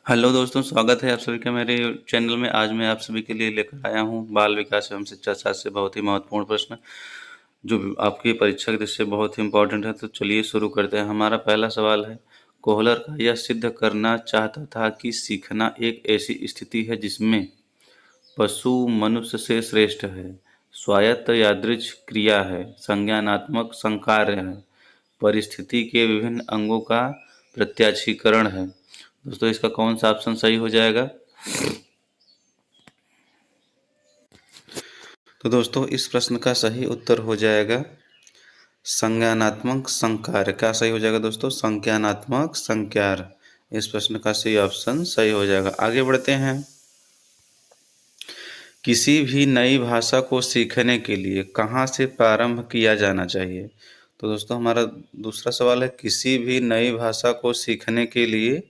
Hello दोस्तों, स्वागत है आप सभी का मेरे चैनल में। आज मैं आप सभी के लिए लेकर आया हूँ बाल विकास एवं शिक्षा शास्त्र से बहुत ही महत्वपूर्ण प्रश्न, जो आपकी परीक्षा की दृष्टि से बहुत ही इम्पोर्टेंट है। तो चलिए शुरू करते हैं। हमारा पहला सवाल है, कोहलर का यह सिद्ध करना चाहता था कि सीखना एक ऐसी स्थिति है जिसमें पशु मनुष्य से श्रेष्ठ है, स्वायत्त यादृच्छ क्रिया है, संज्ञानात्मक संकार्य है, परिस्थिति के विभिन्न अंगों का प्रत्याक्षीकरण है। दोस्तों, इसका कौन सा ऑप्शन सही हो जाएगा? तो दोस्तों, इस प्रश्न का सही उत्तर हो जाएगा संज्ञानात्मक संकार। क्या सही हो जाएगा दोस्तों? संज्ञानात्मक संकार। इस प्रश्न का सही ऑप्शन सही हो जाएगा। आगे बढ़ते हैं। किसी भी नई भाषा को सीखने के लिए कहाँ से प्रारंभ किया जाना चाहिए? तो दोस्तों, हमारा दूसरा सवाल है, किसी भी नई भाषा को सीखने के लिए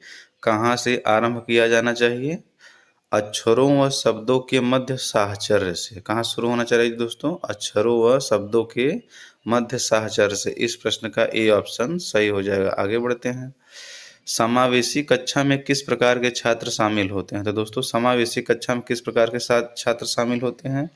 कहाँ से आरंभ किया जाना चाहिए? अक्षरों व शब्दों के मध्य साहचर्य से। कहाँ शुरू होना चाहिए दोस्तों? अक्षरों व शब्दों के मध्य साहचर्य से। इस प्रश्न का ए ऑप्शन सही हो जाएगा। आगे बढ़ते हैं। समावेशी कक्षा में किस प्रकार के छात्र शामिल होते हैं? तो दोस्तों, समावेशी कक्षा में किस प्रकार के साथ छात्र शामिल होते हैं?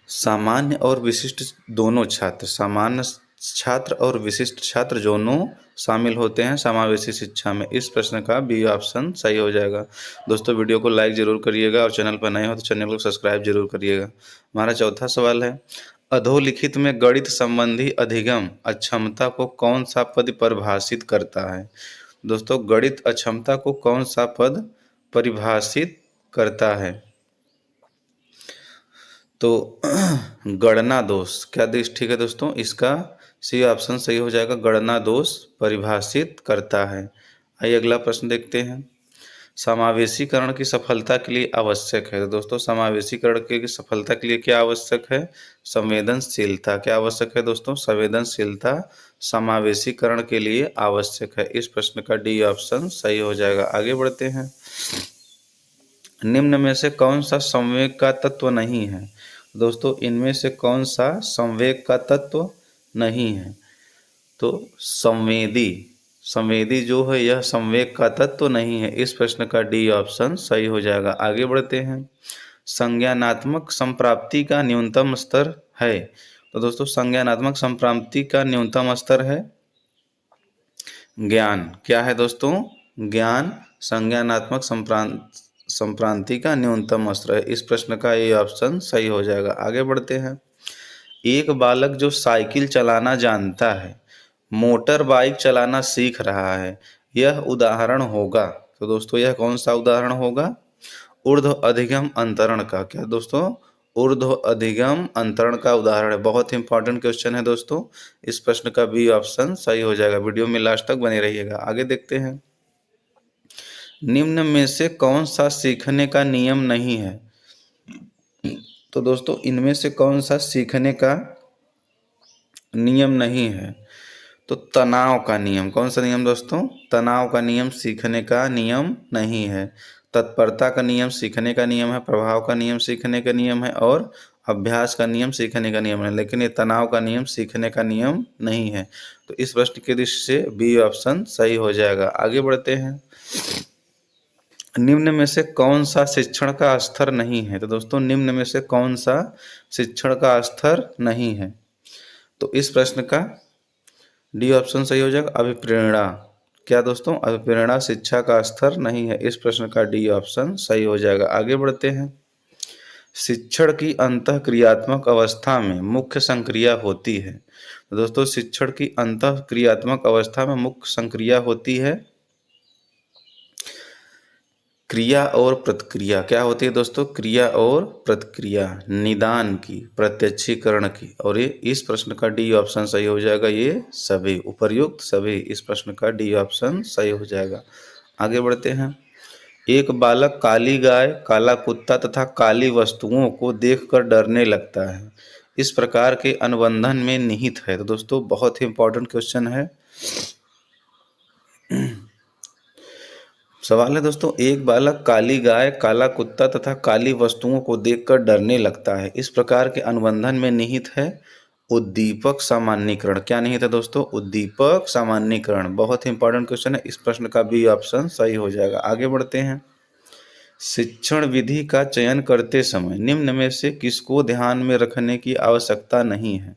सामान्य और विशिष्ट दोनों छात्र, सामान्य छात्र और विशिष्ट छात्र दोनों शामिल होते हैं समावेशी शिक्षा में। इस प्रश्न का बी ऑप्शन सही हो जाएगा। दोस्तों, वीडियो को लाइक जरूर करिएगा और चैनल पर नए हो तो चैनल को सब्सक्राइब जरूर करिएगा। हमारा चौथा सवाल है, अधोलिखित में गणित संबंधी अधिगम अक्षमता को कौन सा पद परिभाषित करता है? दोस्तों, गणित अक्षमता को कौन सा पद परिभाषित करता है? तो गणना दोष। क्या देश ठीक है दोस्तों? इसका सी ऑप्शन सही हो जाएगा। गणना दोष परिभाषित करता है। आइए अगला प्रश्न देखते हैं। समावेशीकरण की सफलता के लिए आवश्यक है। तो दोस्तों, समावेशीकरण की सफलता के लिए क्या आवश्यक है? संवेदनशीलता। क्या आवश्यक है दोस्तों? संवेदनशीलता समावेशीकरण के लिए आवश्यक है। इस प्रश्न का डी ऑप्शन सही हो जाएगा। आगे बढ़ते हैं। निम्न में से कौन सा संवेग का तत्व नहीं है? दोस्तों, इनमें से कौन सा संवेग का तत्व नहीं है? तो संवेदी, संवेदी जो है यह संवेग का तत्व नहीं है। इस प्रश्न का डी ऑप्शन सही हो जाएगा। आगे बढ़ते हैं। संज्ञानात्मक संप्राप्ति का न्यूनतम स्तर है। तो दोस्तों, संज्ञानात्मक संप्राप्ति का न्यूनतम स्तर है ज्ञान। क्या है दोस्तों? ज्ञान संज्ञानात्मक संप्रांति का न्यूनतम स्तर है। इस प्रश्न का ये ऑप्शन सही हो जाएगा। आगे बढ़ते हैं। एक बालक जो साइकिल चलाना जानता है, मोटर बाइक चलाना सीख रहा है, यह उदाहरण होगा। तो दोस्तों, यह कौन सा उदाहरण होगा? ऊर्ध्व अधिगम अंतरण का। क्या दोस्तों? ऊर्ध्व अधिगम अंतरण का उदाहरण है। बहुत ही इंपॉर्टेंट क्वेश्चन है दोस्तों। इस प्रश्न का बी ऑप्शन सही हो जाएगा। वीडियो में लास्ट तक बने रहिएगा। आगे देखते हैं। निम्न में से कौन सा सीखने का नियम नहीं है? तो दोस्तों, इनमें से कौन सा सीखने का नियम नहीं है? तो तनाव का नियम। कौन सा नियम दोस्तों? तनाव का नियम सीखने का नियम नहीं है। तत्परता का नियम सीखने का नियम है, प्रभाव का नियम सीखने का नियम है और अभ्यास का नियम सीखने का नियम है, लेकिन ये तनाव का नियम सीखने का नियम नहीं है। तो इस प्रश्न की दृष्टि से बी ऑप्शन सही हो जाएगा। आगे बढ़ते हैं। निम्न में से कौन सा शिक्षण का स्तर नहीं है? तो दोस्तों, निम्न में से कौन सा शिक्षण का स्तर नहीं है? तो इस प्रश्न का डी ऑप्शन सही हो जाएगा। अभिप्रेरणा। क्या दोस्तों? अभिप्रेरणा शिक्षा का स्तर नहीं है। इस प्रश्न का डी ऑप्शन सही हो जाएगा। आगे बढ़ते हैं। शिक्षण की अंतःक्रियात्मक अवस्था में मुख्य संक्रिया होती है। तो दोस्तों, शिक्षण की अंतःक्रियात्मक अवस्था में मुख्य संक्रिया होती है क्रिया और प्रतिक्रिया। क्या होती है दोस्तों? क्रिया और प्रतिक्रिया, निदान की, प्रत्यक्षीकरण की। और ये इस प्रश्न का डी ऑप्शन सही हो जाएगा। ये सभी उपर्युक्त सभी। इस प्रश्न का डी ऑप्शन सही हो जाएगा। आगे बढ़ते हैं। एक बालक काली गाय, काला कुत्ता तथा काली वस्तुओं को देखकर डरने लगता है, इस प्रकार के अनुबंधन में निहित है। तो दोस्तों, बहुत ही इंपॉर्टेंट क्वेश्चन है। सवाल है दोस्तों, एक बालक काली गाय, काला कुत्ता तथा काली वस्तुओं को देखकर डरने लगता है, इस प्रकार के अनुबंधन में निहित है उद्दीपक सामान्यीकरण क्या नहीं था दोस्तों? उद्दीपक सामान्यीकरण। बहुत ही इंपॉर्टेंट क्वेश्चन है, इस प्रश्न का बी ऑप्शन सही हो जाएगा। आगे बढ़ते हैं। शिक्षण विधि का चयन करते समय निम्न में से किसको ध्यान में रखने की आवश्यकता नहीं है?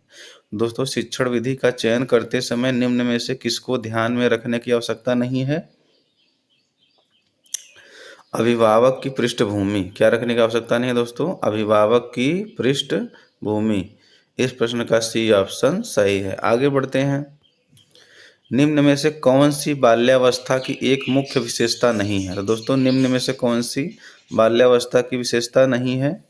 दोस्तों, शिक्षण विधि का चयन करते समय निम्न में से किसको ध्यान में रखने की आवश्यकता नहीं है? अभिभावक की पृष्ठभूमि क्या रखने की आवश्यकता नहीं है दोस्तों? अभिभावक की पृष्ठभूमि। इस प्रश्न का सी ऑप्शन सही है। आगे बढ़ते हैं। निम्न में से कौन सी बाल्यावस्था की एक मुख्य विशेषता नहीं है? तो दोस्तों, निम्न में से कौन सी बाल्यावस्था की विशेषता नहीं है?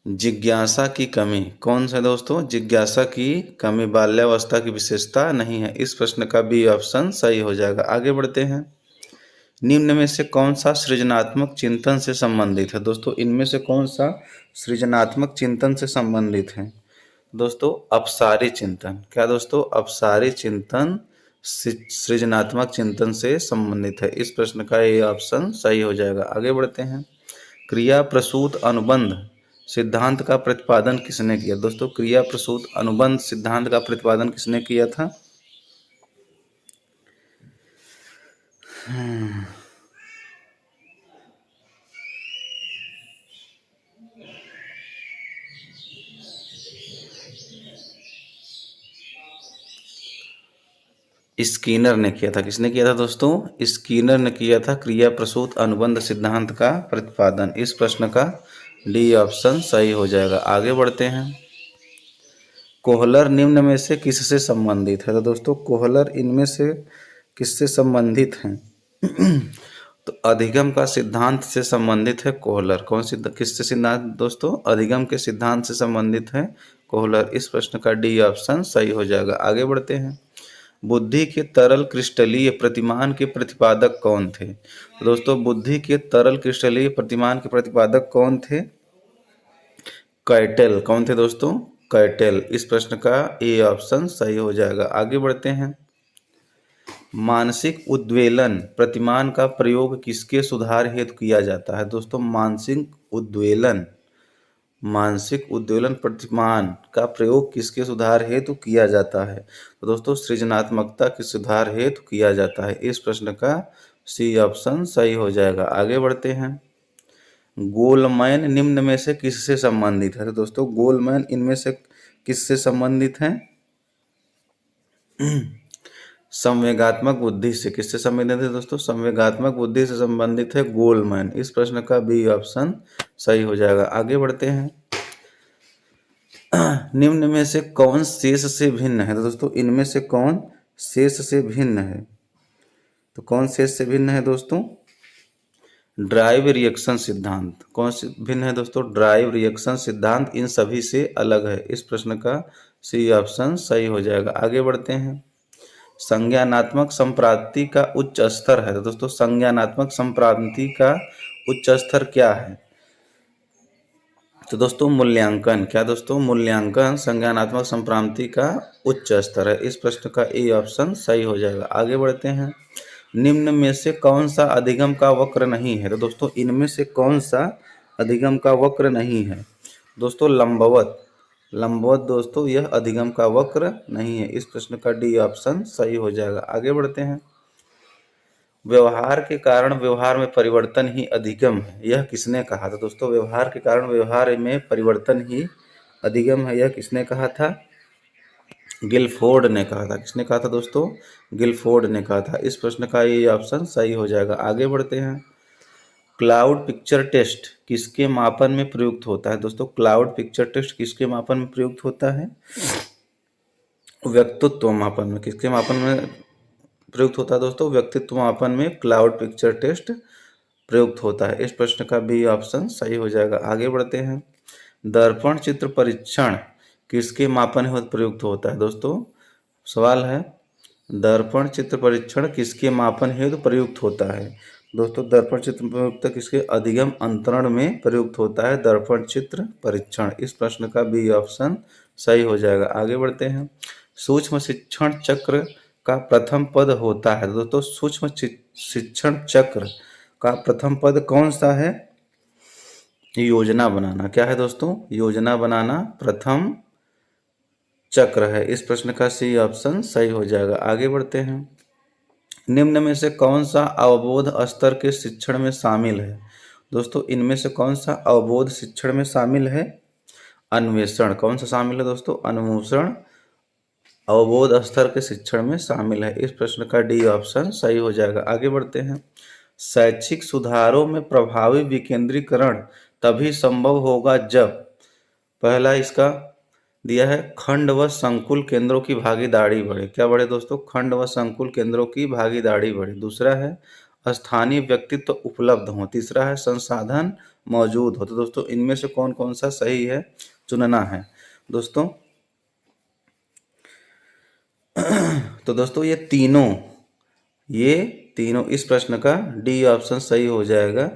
जिज्ञासा की कमी। कौन सा दोस्तों? जिज्ञासा की कमी बाल्यावस्था की विशेषता नहीं है। इस प्रश्न का बी ऑप्शन सही हो जाएगा। आगे बढ़ते हैं। निम्न में से कौन सा सृजनात्मक चिंतन से संबंधित है? दोस्तों, इनमें से कौन सा सृजनात्मक चिंतन से संबंधित है? दोस्तों, अपसारी चिंतन। क्या दोस्तों? अपसारी चिंतन सृजनात्मक चिंतन से संबंधित है। इस प्रश्न का ये ऑप्शन सही हो जाएगा। आगे बढ़ते हैं। क्रिया प्रसूत अनुबंध सिद्धांत का प्रतिपादन किसने किया? दोस्तों, क्रिया प्रसूत अनुबंध सिद्धांत का प्रतिपादन किसने किया था? स्कीनर ने किया था। किसने किया था दोस्तों? स्कीनर ने किया था क्रिया प्रसूत अनुबंध सिद्धांत का प्रतिपादन। इस प्रश्न का डी ऑप्शन सही हो जाएगा। आगे बढ़ते हैं। कोहलर निम्न में से किससे संबंधित है? तो दोस्तों, कोहलर इनमें से किससे संबंधित हैं? तो अधिगम का सिद्धांत से संबंधित है कोहलर। कौन सी किससे सिद्धांत दोस्तों? अधिगम के सिद्धांत से संबंधित है कोहलर। इस प्रश्न का डी ऑप्शन सही हो जाएगा। आगे बढ़ते हैं। बुद्धि के तरल क्रिस्टलीय प्रतिमान के प्रतिपादक कौन थे? तो दोस्तों, बुद्धि के तरल क्रिस्टलीय प्रतिमान के प्रतिपादक कौन थे? कैटल। कौन थे दोस्तों? कैटल। इस प्रश्न का ए ऑप्शन सही हो जाएगा। आगे बढ़ते हैं। मानसिक उद्वेलन प्रतिमान का प्रयोग किसके सुधार हेतु किया जाता है? दोस्तों, मानसिक उद्वेलन प्रतिमान का प्रयोग किसके सुधार हेतु किया जाता है? तो दोस्तों, सृजनात्मकता के सुधार हेतु किया जाता है। इस प्रश्न का सी ऑप्शन सही हो जाएगा। आगे बढ़ते हैं। गोलमैन निम्न में से किससे संबंधित है? तो दोस्तों, गोलमैन इनमें से किससे संबंधित है? संवेगात्मक बुद्धि से। किससे संबंधित है दोस्तों? संवेगात्मक बुद्धि से संबंधित है गोलमैन। इस प्रश्न का बी ऑप्शन सही हो जाएगा। आगे बढ़ते हैं। निम्न में से कौन शेष से भिन्न है? तो दोस्तों, इनमें से कौन शेष से भिन्न है? तो कौन शेष से भिन्न है दोस्तों? ड्राइव रिएक्शन सिद्धांत। कौन से भिन्न है दोस्तों? ड्राइव रिएक्शन सिद्धांत इन सभी से अलग है। इस प्रश्न का सी ऑप्शन सही हो जाएगा। आगे बढ़ते हैं। संज्ञानात्मक संप्रांति का उच्च स्तर है। तो दोस्तों, संज्ञानात्मक संप्रांति का उच्च स्तर क्या है? तो दोस्तों, मूल्यांकन। क्या दोस्तों? मूल्यांकन संज्ञानात्मक संप्रांति का उच्च स्तर है। इस प्रश्न का ए ऑप्शन सही हो जाएगा। आगे बढ़ते हैं। निम्न में से कौन सा अधिगम का वक्र नहीं है? तो दोस्तों, इनमें से कौन सा अधिगम का वक्र नहीं है? दोस्तों, लंबवत दोस्तों, यह अधिगम का वक्र नहीं है। इस प्रश्न का डी ऑप्शन सही हो जाएगा। आगे बढ़ते हैं। व्यवहार के कारण व्यवहार में परिवर्तन ही अधिगम है, यह किसने कहा था? दोस्तों, व्यवहार के कारण व्यवहार में परिवर्तन ही अधिगम है, यह किसने कहा था? गिलफोर्ड ने कहा था। किसने कहा था दोस्तों? गिलफोर्ड ने कहा था। इस प्रश्न का ये ऑप्शन सही हो जाएगा। आगे बढ़ते हैं। क्लाउड पिक्चर टेस्ट किसके मापन में प्रयुक्त होता है? दोस्तों, क्लाउड पिक्चर टेस्ट किसके मापन में प्रयुक्त होता है? व्यक्तित्व मापन में। किसके मापन में प्रयुक्त होता है दोस्तों? व्यक्तित्व मापन में क्लाउड पिक्चर टेस्ट प्रयुक्त होता है। इस प्रश्न का बी ऑप्शन सही हो जाएगा। आगे बढ़ते हैं। दर्पण चित्र परीक्षण किसके मापन हेतु प्रयुक्त होता है? दोस्तों, सवाल है, दर्पण चित्र परीक्षण किसके मापन हेतु प्रयुक्त होता है? दोस्तों, दर्पण चित्र प्रयुक्त किसके? अधिगम अंतरण में प्रयुक्त होता है दर्पण चित्र परीक्षण। इस प्रश्न का बी ऑप्शन सही हो जाएगा। आगे बढ़ते हैं। सूक्ष्म शिक्षण चक्र का प्रथम पद होता है? दोस्तों सूक्ष्म शिक्षण चक्र का प्रथम पद कौन सा है? योजना बनाना। क्या है दोस्तों? योजना बनाना प्रथम चक्र है। इस प्रश्न का सी ऑप्शन सही हो जाएगा। आगे बढ़ते हैं। निम्न में से कौन सा अवबोध स्तर के शिक्षण में शामिल है? दोस्तों इनमें से कौन सा अवबोध शिक्षण में शामिल है? अन्वेषण। कौन सा शामिल है दोस्तों? अन्वेषण अवबोध स्तर के शिक्षण में शामिल है। इस प्रश्न का डी ऑप्शन सही हो जाएगा। आगे बढ़ते हैं। शैक्षिक सुधारों में प्रभावी विकेंद्रीकरण तभी संभव होगा जब, पहला इसका दिया है, खंड व संकुल केंद्रों की भागीदारी बढ़े। क्या बढ़े दोस्तों? खंड व संकुल केंद्रों की भागीदारी बढ़े। दूसरा है स्थानीय व्यक्तित्व उपलब्ध हो। तीसरा है संसाधन मौजूद हो। तो दोस्तों इनमें से कौन कौन सा सही है चुनना है दोस्तों। तो दोस्तों ये तीनों इस प्रश्न का डी ऑप्शन सही हो जाएगा।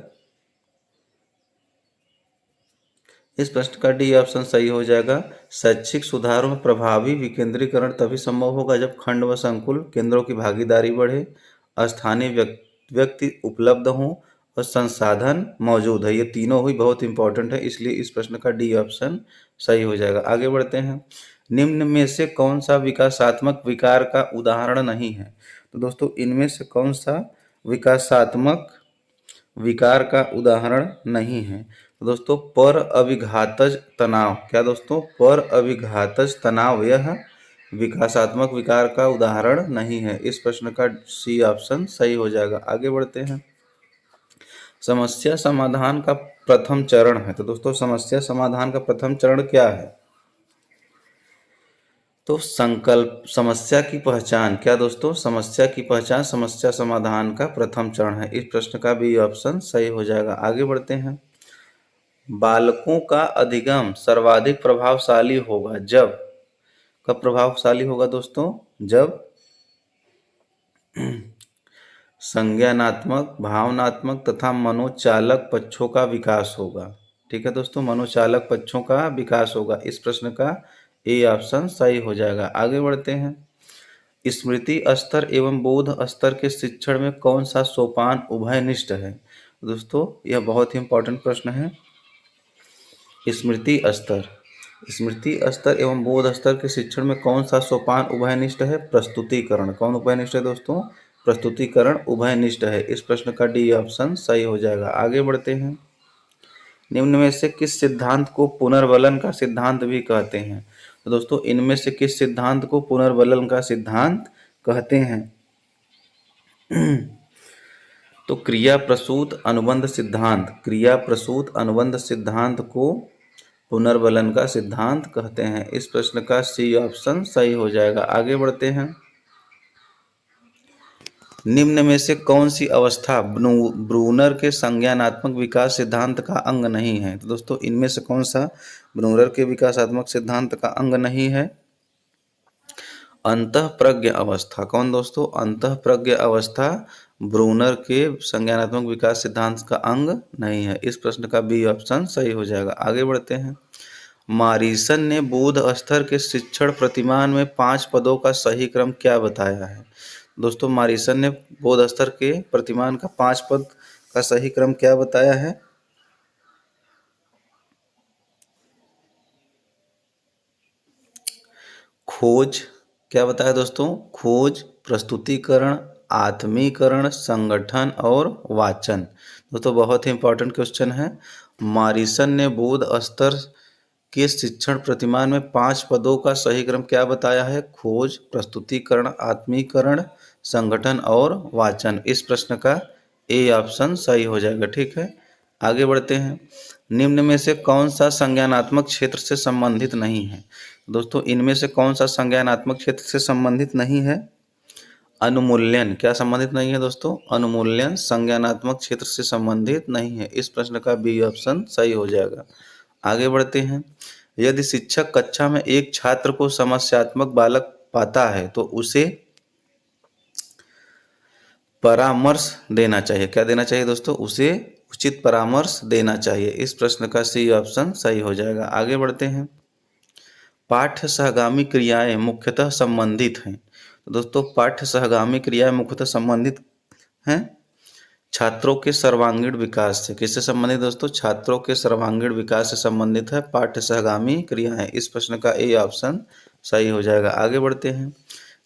इस प्रश्न का डी ऑप्शन सही हो जाएगा। शैक्षिक सुधारों में प्रभावी विकेंद्रीकरण तभी संभव होगा जब खंड व संकुल केंद्रों की भागीदारी बढ़े, स्थानीय व्यक्ति उपलब्ध हों और संसाधन मौजूद है। ये तीनों ही बहुत इंपॉर्टेंट है, इसलिए इस प्रश्न का डी ऑप्शन सही हो जाएगा। आगे बढ़ते हैं। निम्न में से कौन सा विकासात्मक विकार का उदाहरण नहीं है? तो दोस्तों इनमें से कौन सा विकासात्मक विकार का उदाहरण नहीं है? तो दोस्तों पर अभिघातज तनाव। क्या दोस्तों? पर अभिघातज तनाव यह विकासात्मक विकार का उदाहरण नहीं है। इस प्रश्न का सी ऑप्शन सही हो जाएगा। आगे बढ़ते हैं। समस्या समाधान का प्रथम चरण है। तो दोस्तों समस्या समाधान का प्रथम चरण क्या है? तो संकल्प समस्या की पहचान। क्या दोस्तों? समस्या की पहचान समस्या समाधान का प्रथम चरण है। इस प्रश्न का भी ऑप्शन सही हो जाएगा। आगे बढ़ते हैं। बालकों का अधिगम सर्वाधिक प्रभावशाली होगा जब, कब प्रभावशाली होगा दोस्तों? जब संज्ञानात्मक, भावनात्मक तथा मनोचालक पक्षों का विकास होगा। ठीक है दोस्तों, मनोचालक पक्षों का विकास होगा। इस प्रश्न का ए ऑप्शन सही हो जाएगा। आगे बढ़ते हैं। स्मृति स्तर एवं बोध स्तर के शिक्षण में कौन सा सोपान उभयनिष्ठ है? दोस्तों यह बहुत ही इंपॉर्टेंट प्रश्न है। स्मृति स्तर एवं बोध स्तर के शिक्षण में कौन सा सोपान उभयनिष्ठ है? प्रस्तुतिकरण। कौन उभयनिष्ठ है दोस्तों? प्रस्तुतिकरण उभयनिष्ठ है। इस प्रश्न का डी ऑप्शन सही हो जाएगा। आगे बढ़ते हैं। निम्न में से किस सिद्धांत को पुनर्बलन का सिद्धांत भी कहते हैं? तो दोस्तों इनमें से किस सिद्धांत को पुनर्बलन का सिद्धांत कहते हैं? तो क्रिया प्रसूत अनुबंध सिद्धांत को पुनर्बलन का सिद्धांत कहते हैं। इस प्रश्न का सी ऑप्शन सही हो जाएगा। आगे बढ़ते हैं। निम्न में से कौन सी अवस्था ब्रूनर के संज्ञानात्मक विकास सिद्धांत का अंग नहीं है? तो दोस्तों इनमें से कौन सा ब्रूनर के विकासात्मक सिद्धांत का अंग नहीं है? अंतःप्रज्ञ अवस्था। कौन दोस्तों? अंतःप्रज्ञ अवस्था ब्रूनर के संज्ञानात्मक विकास सिद्धांत का अंग नहीं है। इस प्रश्न का बी ऑप्शन सही हो जाएगा। आगे बढ़ते हैं। मॉरिसन ने बोध स्तर के शिक्षण प्रतिमान में 5 पदों का सही क्रम क्या बताया है? दोस्तों मॉरिसन ने बोध स्तर के प्रतिमान का 5 पद का सही क्रम क्या बताया है? खोज। क्या बताया दोस्तों? खोज, प्रस्तुतिकरण, आत्मीकरण, संगठन और वाचन। दोस्तों बहुत ही इंपॉर्टेंट क्वेश्चन है। मॉरिसन ने बोध स्तर के शिक्षण प्रतिमान में 5 पदों का सही क्रम क्या बताया है? खोज, प्रस्तुतिकरण, आत्मीकरण, संगठन और वाचन। इस प्रश्न का ए ऑप्शन सही हो जाएगा। ठीक है, आगे बढ़ते हैं। निम्न में से कौन सा संज्ञानात्मक क्षेत्र से संबंधित नहीं है? दोस्तों इनमें से कौन सा संज्ञानात्मक क्षेत्र से संबंधित नहीं है? अनुमूल्यन। क्या संबंधित नहीं है दोस्तों? अनुमूल्यन संज्ञानात्मक क्षेत्र से संबंधित नहीं है। इस प्रश्न का बी ऑप्शन सही हो जाएगा। आगे बढ़ते हैं। यदि शिक्षक कक्षा में एक छात्र को समस्यात्मक बालक पाता है तो उसे परामर्श देना चाहिए। क्या देना चाहिए दोस्तों? उसे उचित परामर्श देना चाहिए। इस प्रश्न का सी ऑप्शन सही हो जाएगा। आगे बढ़ते हैं। पाठ्य सहगामी क्रियाएं मुख्यतः संबंधित हैं। तो दोस्तों पाठ्य सहगामी क्रियाएं मुख्यतः संबंधित हैं छात्रों के सर्वांगीण विकास से। किससे संबंधित दोस्तों? छात्रों के सर्वांगीण विकास से संबंधित है पाठ्य सहगामी क्रियाएं। इस प्रश्न का ए ऑप्शन सही हो जाएगा। आगे बढ़ते हैं।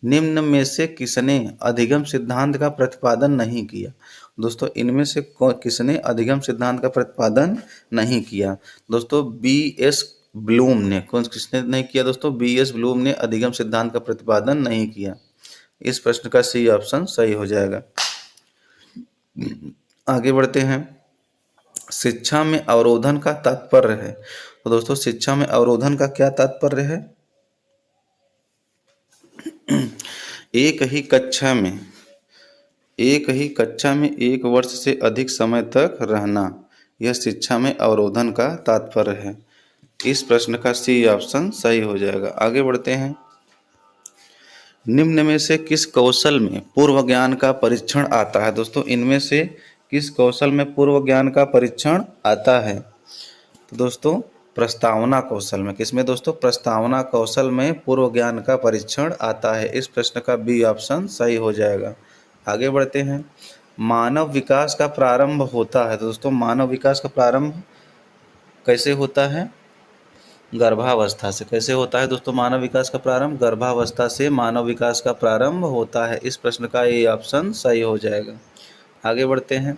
निम्न में से किसने अधिगम सिद्धांत का प्रतिपादन नहीं किया? दोस्तों इनमें से किसने अधिगम सिद्धांत का प्रतिपादन नहीं किया? दोस्तों बी एस ब्लूम ने। किसने नहीं किया दोस्तों? बी एस ब्लूम ने अधिगम सिद्धांत का प्रतिपादन नहीं किया। इस प्रश्न का सी ऑप्शन सही हो जाएगा। आगे बढ़ते हैं। शिक्षा में अवरोधन का तात्पर्य है। तो दोस्तों शिक्षा में अवरोधन का क्या तात्पर्य है? एक ही कक्षा में एक वर्ष से अधिक समय तक रहना, यह शिक्षा में अवरोधन का तात्पर्य है। इस प्रश्न का सी ऑप्शन सही हो जाएगा। आगे बढ़ते हैं। निम्न में से किस कौशल में पूर्व ज्ञान का परीक्षण आता है? दोस्तों इनमें से किस कौशल में पूर्व ज्ञान का परीक्षण आता है? तो दोस्तों प्रस्तावना कौशल में। किसमें दोस्तों? प्रस्तावना कौशल में पूर्व ज्ञान का परीक्षण आता है। इस प्रश्न का बी ऑप्शन सही हो जाएगा। आगे बढ़ते हैं। मानव विकास का प्रारंभ होता है। तो दोस्तों मानव विकास का प्रारंभ कैसे होता है? गर्भावस्था से। कैसे होता है दोस्तों मानव विकास का प्रारंभ? गर्भावस्था से मानव विकास का प्रारंभ होता है। इस प्रश्न का ये ऑप्शन सही हो जाएगा। आगे बढ़ते हैं।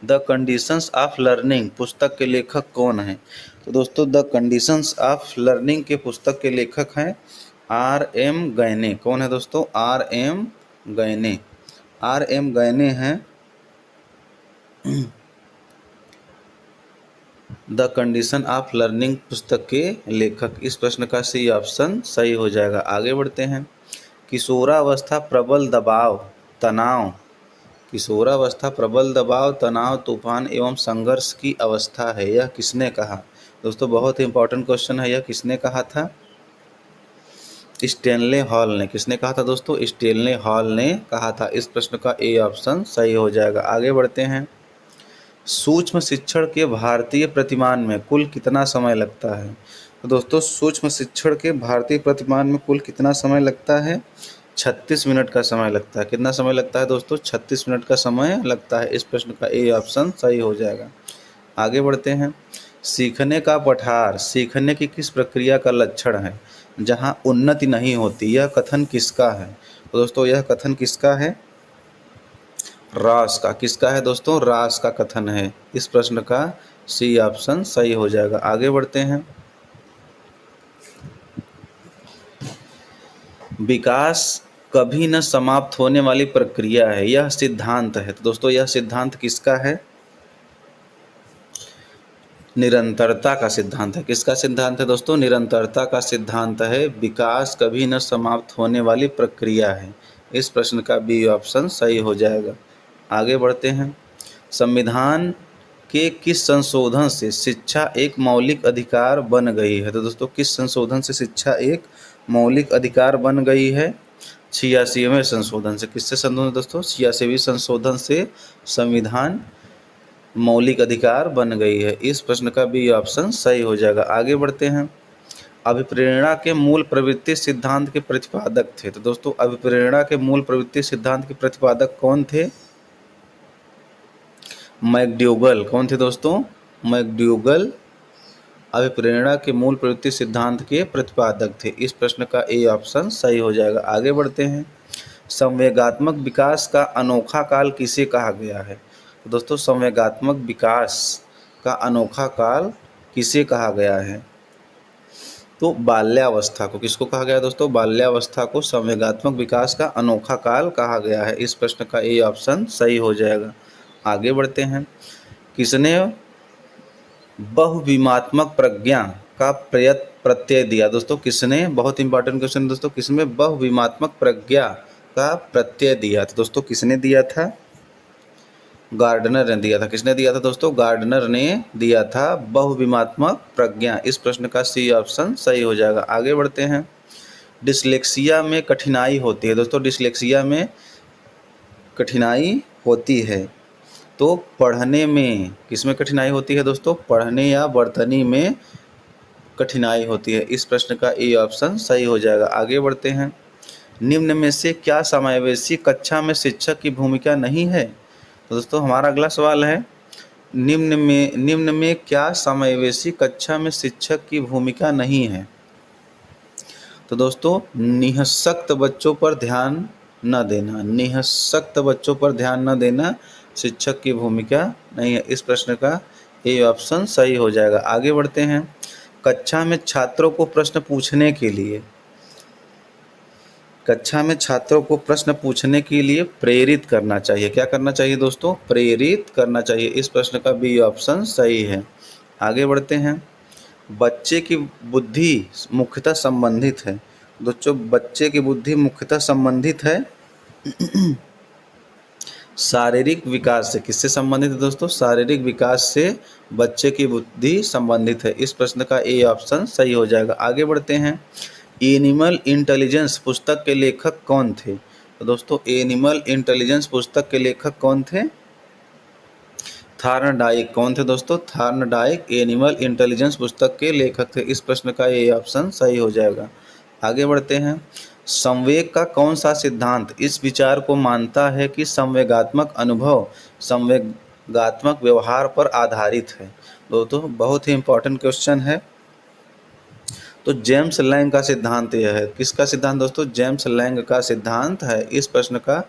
द कंडीशंस ऑफ लर्निंग पुस्तक के लेखक कौन हैं? तो दोस्तों द कंडीशंस ऑफ लर्निंग के पुस्तक के लेखक हैं आर एम गैने। कौन है दोस्तों? आर एम गैने। आर एम गैने हैं द कंडीशन ऑफ लर्निंग पुस्तक के लेखक। इस प्रश्न का सी ऑप्शन सही हो जाएगा। आगे बढ़ते हैं। किशोरावस्था प्रबल दबाव तनाव किशोरावस्था प्रबल दबाव तनाव तूफान एवं संघर्ष की अवस्था है, यह किसने कहा? दोस्तों बहुत इंपॉर्टेंट क्वेश्चन है। यह किसने कहा था? स्टेनले हॉल ने। किसने कहा था दोस्तों? स्टेनले हॉल ने कहा था। इस प्रश्न का ए ऑप्शन सही हो जाएगा। आगे बढ़ते हैं। सूक्ष्म शिक्षण के भारतीय प्रतिमान में कुल कितना समय लगता है? तो दोस्तों सूक्ष्म शिक्षण के भारतीय प्रतिमान में कुल कितना समय लगता है? 36 मिनट का समय लगता है। कितना समय लगता है दोस्तों? 36 मिनट का समय लगता है। इस प्रश्न का ए ऑप्शन सही हो जाएगा। आगे बढ़ते हैं। सीखने का पठार सीखने की किस प्रक्रिया का लक्षण है जहाँ उन्नति नहीं होती? यह कथन किसका है? तो दोस्तों यह कथन किसका है? रास का। किसका है दोस्तों? रास का कथन है। इस प्रश्न का सी ऑप्शन सही हो जाएगा। आगे बढ़ते हैं। विकास कभी न समाप्त होने वाली प्रक्रिया है, यह सिद्धांत है। तो दोस्तों यह सिद्धांत किसका है? निरंतरता का सिद्धांत है। किसका सिद्धांत है दोस्तों? निरंतरता का सिद्धांत है। विकास कभी न समाप्त होने वाली प्रक्रिया है। इस प्रश्न का बी ऑप्शन सही हो जाएगा। आगे बढ़ते हैं। संविधान के किस संशोधन से शिक्षा एक मौलिक अधिकार बन गई है? तो दोस्तों किस संशोधन से शिक्षा एक मौलिक अधिकार बन गई है? 86वें संशोधन से। किससे संशोधन दोस्तों? 86वें संशोधन से संविधान मौलिक अधिकार बन गई है। इस प्रश्न का भी ऑप्शन सही हो जाएगा। आगे बढ़ते हैं। अभिप्रेरणा के मूल प्रवृत्ति सिद्धांत के प्रतिपादक थे। तो दोस्तों अभिप्रेरणा के मूल प्रवृत्ति सिद्धांत के प्रतिपादक कौन थे? मैकडूगल। कौन थे दोस्तों? मैकडूगल अभिप्रेरणा के मूल प्रवृत्ति सिद्धांत के प्रतिपादक थे। इस प्रश्न का ए ऑप्शन सही हो जाएगा। आगे बढ़ते हैं। संवेगात्मक विकास का अनोखा काल किसे कहा गया है? तो दोस्तों संवेगात्मक विकास का अनोखा काल किसे कहा गया है? तो बाल्यावस्था को। किसको कहा गया दोस्तों? बाल्यावस्था को संवेगात्मक विकास का अनोखा काल कहा गया है। इस प्रश्न का ए ऑप्शन सही हो जाएगा। आगे बढ़ते हैं। किसने बहुविमात्मक प्रज्ञा का प्रत्यय दिया? दोस्तों किसने, बहुत इंपॉर्टेंट क्वेश्चन दोस्तों, किसमें बहुविमात्मक प्रज्ञा का प्रत्यय दिया था? दोस्तों किसने दिया था? गार्डनर ने दिया था। किसने दिया था दोस्तों? गार्डनर ने दिया था बहुविमात्मक प्रज्ञा। इस प्रश्न का सी ऑप्शन सही हो जाएगा। आगे बढ़ते हैं। डिसलेक्सिया में कठिनाई होती है। दोस्तों डिसलेक्सिया में कठिनाई होती है तो पढ़ने में किसमें कठिनाई होती है दोस्तों? पढ़ने या वर्तनी में कठिनाई होती है। इस प्रश्न का ए ऑप्शन सही हो जाएगा। आगे बढ़ते हैं। निम्न में से क्या समावेशी कक्षा में शिक्षक की भूमिका नहीं है? तो दोस्तों हमारा अगला सवाल है, निम्न में क्या समावेशी कक्षा में शिक्षक की भूमिका नहीं है? तो दोस्तों निःशक्त बच्चों पर ध्यान न देना, निःशक्त बच्चों पर ध्यान न देना शिक्षक की भूमिका नहीं है। इस प्रश्न का ए ऑप्शन सही हो जाएगा। आगे बढ़ते हैं। कक्षा में छात्रों को प्रश्न पूछने के लिए, कक्षा में छात्रों को प्रश्न पूछने के लिए प्रेरित करना चाहिए। क्या करना चाहिए दोस्तों? प्रेरित करना चाहिए। इस प्रश्न का बी ऑप्शन सही है। आगे बढ़ते हैं। बच्चे की बुद्धि मुख्यतः संबंधित है। दोस्तों बच्चे की बुद्धि मुख्यतः संबंधित है शारीरिक विकास से। किससे संबंधित है दोस्तों? शारीरिक विकास से बच्चे की बुद्धि संबंधित है। इस प्रश्न का ए ऑप्शन सही हो जाएगा। आगे बढ़ते हैं। एनिमल इंटेलिजेंस पुस्तक के लेखक कौन थे? तो दोस्तों एनिमल इंटेलिजेंस पुस्तक के लेखक कौन थे? थॉर्नडाइक। कौन थे दोस्तों? थॉर्नडाइक एनिमल इंटेलिजेंस पुस्तक के लेखक थे। इस प्रश्न का ये ऑप्शन सही हो जाएगा। आगे बढ़ते हैं। संवेग का कौन सा सिद्धांत इस विचार को मानता है कि संवेगात्मक अनुभव संवेगात्मक व्यवहार पर आधारित है? दोस्तों बहुत ही इंपॉर्टेंट क्वेश्चन है। तो जेम्स लैंग का सिद्धांत यह है। किसका सिद्धांत दोस्तों? जेम्स लैंग का सिद्धांत है। इस प्रश्न का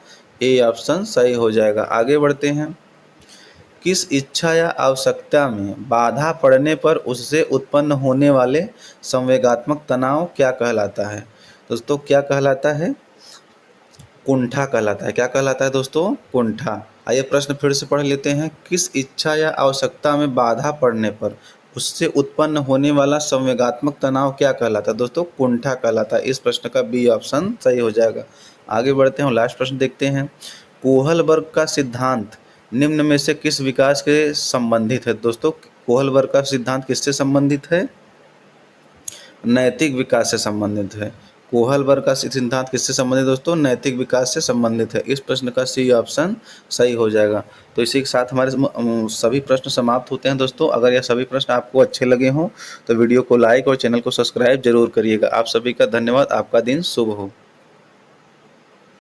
ए ऑप्शन सही हो जाएगा। आगे बढ़ते हैं। किस इच्छा या आवश्यकता में बाधा पड़ने पर उससे उत्पन्न होने वाले संवेगात्मक तनाव क्या कहलाता है? दोस्तों क्या कहलाता है? कुंठा कहलाता है। क्या कहलाता है दोस्तों? कुंठा। आइए प्रश्न फिर से पढ़ लेते हैं। किस इच्छा या आवश्यकता में बाधा पड़ने पर उससे उत्पन्न होने वाला संवेगात्मक तनाव क्या कहलाता है? दोस्तों कुंठा कहलाता है। इस प्रश्न का बी ऑप्शन सही हो जाएगा। आगे बढ़ते हैं। लास्ट प्रश्न देखते हैं। कोहलबर्ग का सिद्धांत निम्न में से किस विकास के संबंधित है? दोस्तों कोहलबर्ग का सिद्धांत किससे संबंधित है? नैतिक विकास से संबंधित है। कोहलबर्ग का सिद्धांत किससे संबंधित दोस्तों? नैतिक विकास से संबंधित है। इस प्रश्न का सी ऑप्शन सही हो जाएगा। तो इसी के साथ हमारे सभी प्रश्न समाप्त होते हैं दोस्तों। अगर यह सभी प्रश्न आपको अच्छे लगे हों तो वीडियो को लाइक और चैनल को सब्सक्राइब जरूर करिएगा। आप सभी का धन्यवाद। आपका दिन शुभ हो।